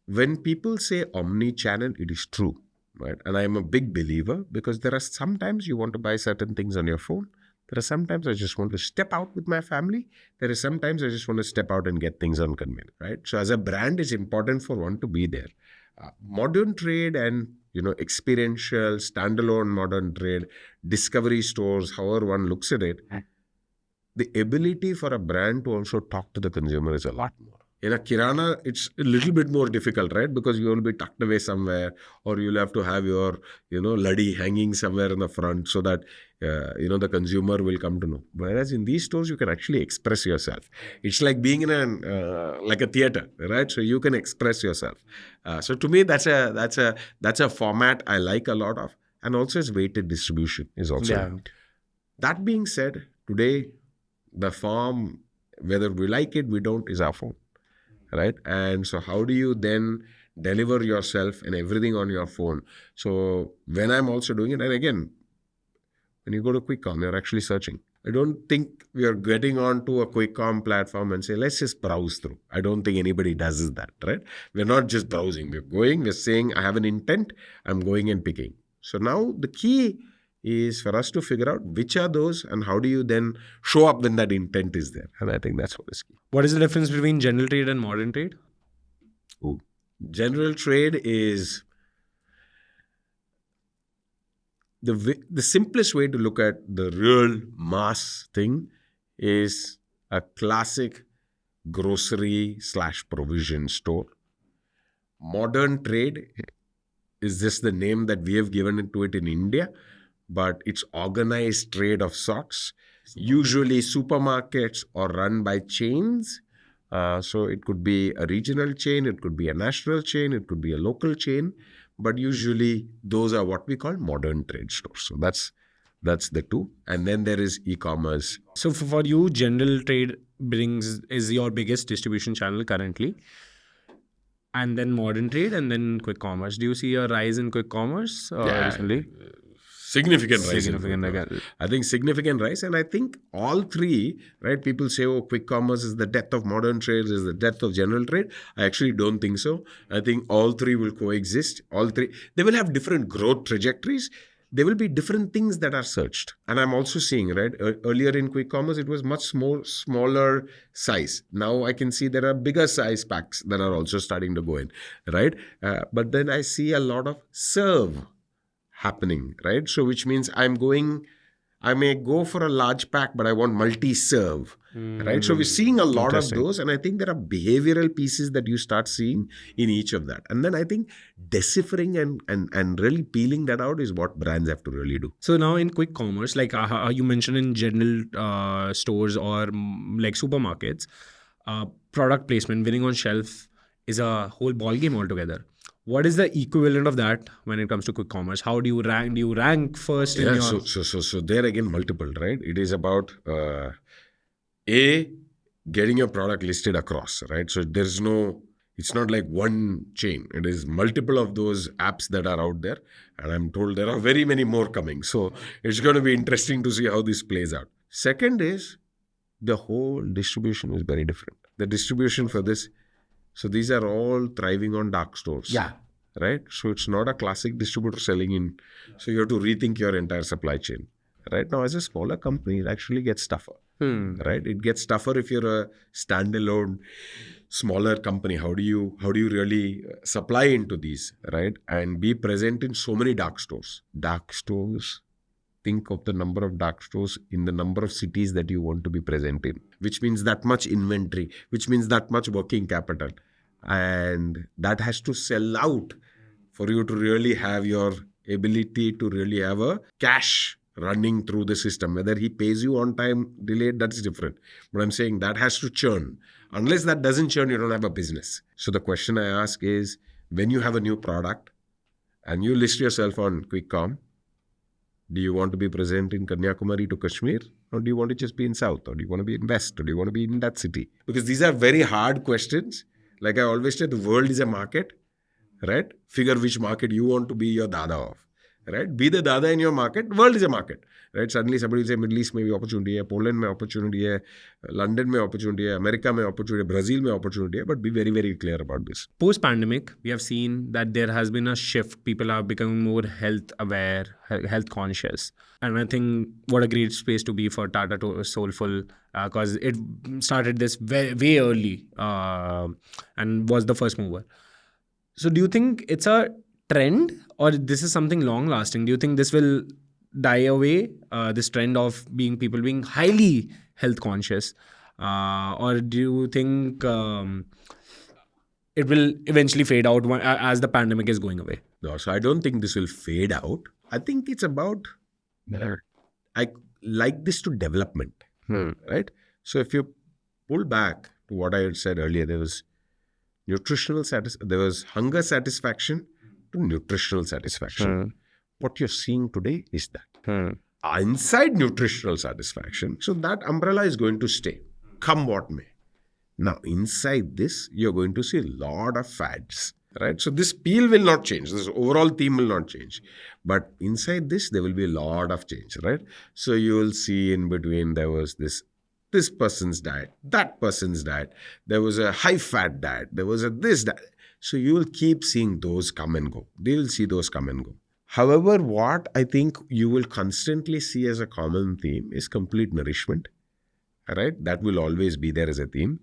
when people say omni-channel, it is true. right? And I'm a big believer because there are sometimes you want to buy certain things on your phone. There are sometimes I just want to step out with my family. There is sometimes I just want to step out and get things on convenient, right? So as a brand, it's important for one to be there. Modern trade and experiential, standalone modern trade, discovery stores, however one looks at it, the ability for a brand to also talk to the consumer is a lot more. In a kirana, it's a little bit more difficult, right? Because you will be tucked away somewhere, or you'll have to have your, laddi hanging somewhere in the front so that, the consumer will come to know. Whereas in these stores, you can actually express yourself. It's like being in a theater, right? So you can express yourself. So to me, that's a format I like a lot of, and also its weighted distribution is also. That being said, today the farm, whether we like it, we don't, is our phone. Right? And so how do you then deliver yourself and everything on your phone? So when I'm also doing it, and again, when you go to QuickCom, you're actually searching. I don't think we are getting onto a QuickCom platform and say, let's just browse through. I don't think anybody does that, right? We're not just browsing. We're saying, I have an intent, I'm going and picking. So now the key is for us to figure out which are those and how do you then show up when that intent is there. And I think that's what is key. What is the difference between general trade and modern trade? General trade is the simplest way to look at the real mass thing is a classic grocery / provision store. Modern trade is just the name that we have given to it in India, but it's organized trade of sorts. Usually supermarkets are run by chains. So it could be a regional chain, it could be a national chain, it could be a local chain. But usually those are what we call modern trade stores. So that's the two. And then there is e-commerce. So for you, general trade is your biggest distribution channel currently. And then modern trade and then quick commerce. Do you see a rise in quick commerce recently? Significant rise. I think significant rise. And I think all three, right? People say, quick commerce is the death of modern trade, is the death of general trade. I actually don't think so. I think all three will coexist. All three, they will have different growth trajectories. There will be different things that are searched. And I'm also seeing, right? Earlier in quick commerce, it was much smaller size. Now I can see there are bigger size packs that are also starting to go in, right? But then I see a lot of serve happening, right? So which means I may go for a large pack, but I want multi-serve, right? So we're seeing a lot of those, and I think there are behavioral pieces that you start seeing in each of that. And then I think deciphering and really peeling that out is what brands have to really do. So now in quick commerce, like you mentioned in general stores or like supermarkets, product placement, winning on shelf is a whole ball game altogether. What is the equivalent of that when it comes to quick commerce? How do you rank? Do you rank first? So there again, multiple, right? It is about getting your product listed across, right? So it's not like one chain. It is multiple of those apps that are out there. And I'm told there are very many more coming. So it's going to be interesting to see how this plays out. Second is the whole distribution is very different. The distribution for this, so these are all thriving on dark stores. Yeah. Right? So it's not a classic distributor selling in. So you have to rethink your entire supply chain. Right now, as a smaller company, it actually gets tougher. Right? It gets tougher if you're a standalone, smaller company. How do you really supply into these, right? And be present in so many dark stores. Dark stores. Think of the number of dark stores in the number of cities that you want to be present in, which means that much inventory, which means that much working capital. And that has to sell out for you to really have your ability to really have a cash running through the system. Whether he pays you on time, delayed, that's different. But I'm saying that has to churn. Unless that doesn't churn, you don't have a business. So the question I ask is, when you have a new product and you list yourself on QuickCom, do you want to be present in Kanyakumari to Kashmir? Or do you want to just be in South? Or do you want to be in West? Or do you want to be in that city? Because these are very hard questions. Like I always say, the world is a market, right? Figure which market you want to be your dada of, right? Be the dada in your market. World is a market, right? Suddenly somebody will say Middle East में opportunity है, Poland में opportunity है, London में opportunity है, America में opportunity है, Brazil में opportunity है, but be very, very clear about this. Post-pandemic, we have seen that there has been a shift. People are becoming more health aware, health conscious. And I think what a great space to be for TATA Soulfull, because it started this way early and was the first mover. So do you think it's a trend or this is something long lasting? Do you think this will die away, this trend of people being highly health conscious? Or do you think it will eventually fade out as the pandemic is going away? No, so I don't think this will fade out. I think it's about, I like this to development, right? So if you pull back to what I had said earlier, there was there was hunger satisfaction to nutritional satisfaction. What you're seeing today is that. Inside nutritional satisfaction, so that umbrella is going to stay, come what may. Now, inside this, you're going to see a lot of fads, right? So this peel will not change. This overall theme will not change. But inside this, there will be a lot of change, right? So you will see in between, there was this person's diet, that person's diet. There was a high-fat diet. There was a this diet. So you will keep seeing those come and go. They will see those come and go. However, what I think you will constantly see as a common theme is complete nourishment, right? That will always be there as a theme.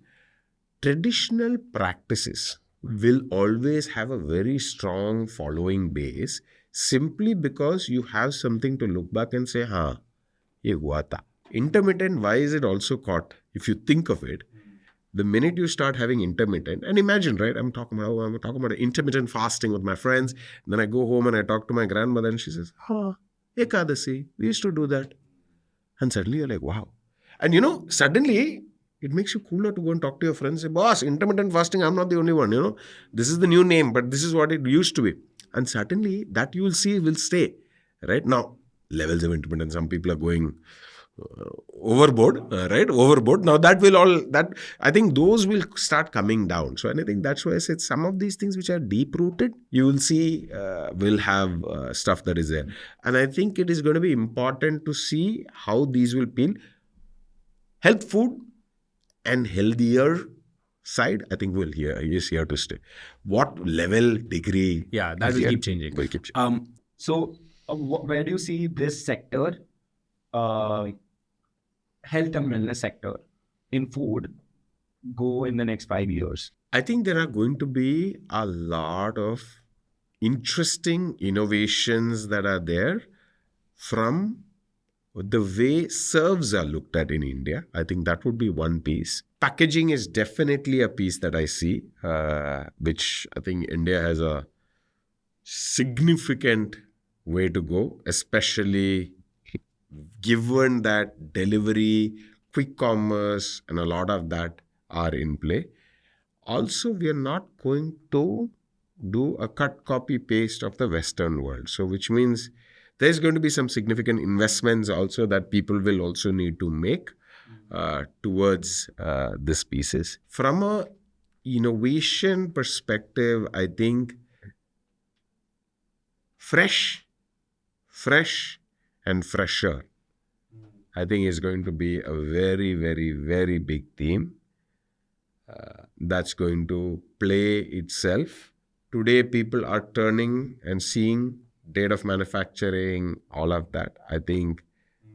Traditional practices will always have a very strong following base simply because you have something to look back and say, ye hua tha. Intermittent, why is it also caught? If you think of it, the minute you start having intermittent, and imagine, right, I'm talking about intermittent fasting with my friends. Then I go home and I talk to my grandmother and she says, Ekadasi, we used to do that. And suddenly you're like, wow. And suddenly it makes you cooler to go and talk to your friends. Say, boss, intermittent fasting, I'm not the only one, This is the new name, but this is what it used to be. And certainly that you will see will stay, right? Now, levels of intermittent, some people are going overboard, right? Overboard. Now I think those will start coming down. So, and I think that's why I said some of these things which are deep rooted, you will see will have stuff that is there. And I think it is going to be important to see how these will peel. Health food and healthier side, I think is here to stay. What level, degree? Yeah, that will keep changing. Will keep changing. So where do you see this sector, health and wellness sector in food, go in the next 5 years? I think there are going to be a lot of interesting innovations that are there from the way serves are looked at in India. I think that would be one piece. Packaging is definitely a piece that I see, which I think India has a significant way to go, especially given that delivery, quick commerce, and a lot of that are in play. Also, we are not going to do a cut, copy, paste of the Western world. So, which means there's going to be some significant investments also that people will also need to make towards these pieces. From a innovation perspective, I think fresh and fresher, I think is going to be a very, very, very big theme that's going to play itself. Today, people are turning and seeing date of manufacturing, all of that. I think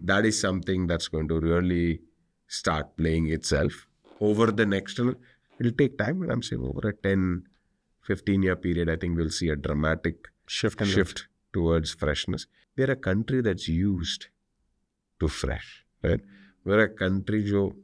that is something that's going to really start playing itself over the next, it'll take time, but I'm saying over a 10, 15-year period, I think we'll see a dramatic shift towards freshness. We're a country that's used to fresh, right? We're a country jo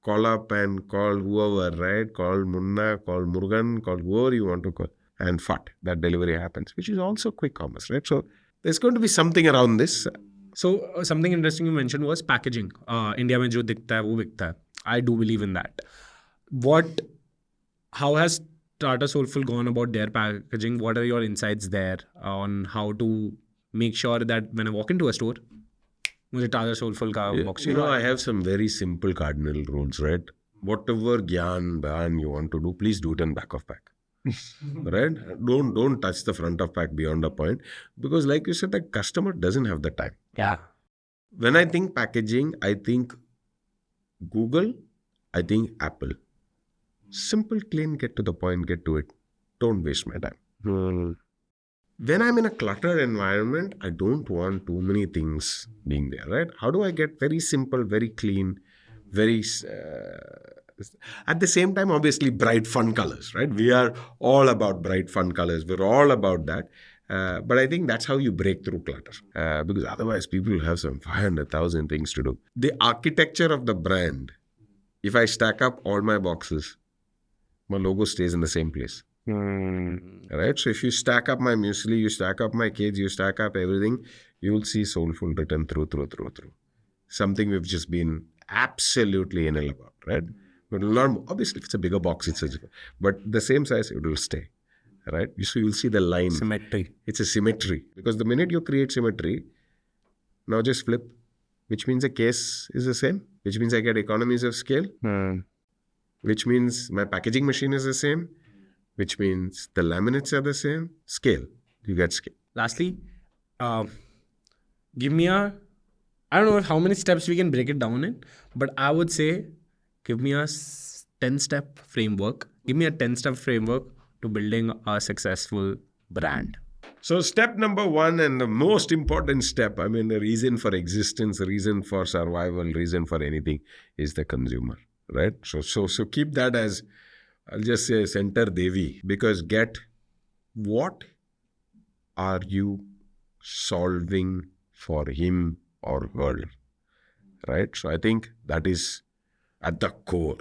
call up and call whoever, right? Call Munna, call Murugan, call whoever you want to call. And that delivery happens, which is also quick commerce, right? So there's going to be something around this. So something interesting you mentioned was packaging. India mein jo dikhta hai, wo bikta hai. I do believe in that. How has TATA Soulfull gone about their packaging? What are your insights there on how to make sure that when I walk into a store, mujhe TATA Soulfull ka box? I have some very simple cardinal rules, right? Whatever gyan you want to do, please do it in back of pack. right? Don't touch the front of pack beyond a point, because like you said, the customer doesn't have the time. Yeah. When I think packaging, I think Google, I think Apple. Simple, clean, get to the point, get to it. Don't waste my time. When I'm in a cluttered environment, I don't want too many things being there, right? How do I get very simple, very clean, very... at the same time, obviously, bright, fun colors, right? We are all about bright, fun colors. We're all about that. But I think that's how you break through clutter. Because otherwise, people have some 500,000 things to do. The architecture of the brand, if I stack up all my boxes, my logo stays in the same place. Right? So if you stack up my muesli, you stack up my kids, you stack up everything, you will see Soulfull written through. Something we've just been absolutely anal about, right? But not, obviously, if it's a bigger box, but the same size, it will stay, right? So you'll see the line. Symmetry. It's a symmetry. Because the minute you create symmetry, now just flip, which means the case is the same, which means I get economies of scale, which means my packaging machine is the same, which means the laminates are the same. Scale. You get scale. Lastly, give me I don't know how many steps we can break it down in, but I would say give me a 10-step framework. Give me a 10-step framework to building a successful brand. So step number one, and the most important step, I mean, the reason for existence, the reason for survival, reason for anything is the consumer, right? So keep that as, I'll just say, center Devi, because get what are you solving for him or her, right? So I think that is at the core.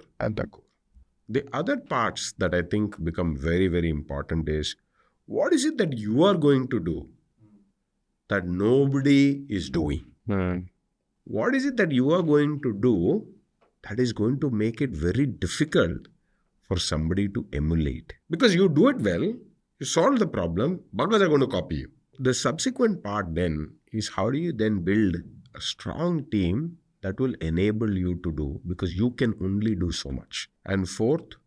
The other parts that I think become very, very important is, what is it that you are going to do that nobody is doing? What is it that you are going to do that is going to make it very difficult for somebody to emulate? Because you do it well, you solve the problem, buggers are going to copy you. The subsequent part then is, how do you then build a strong team that will enable you to do, because you can only do so much. And fourth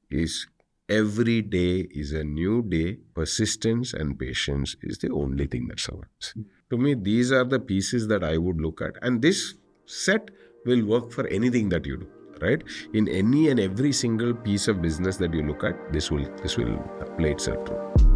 is, every day is a new day. Persistence and patience is the only thing that survives. To me, these are the pieces that I would look at. And this set will work for anything that you do, right? In any and every single piece of business that you look at, this will play itself through.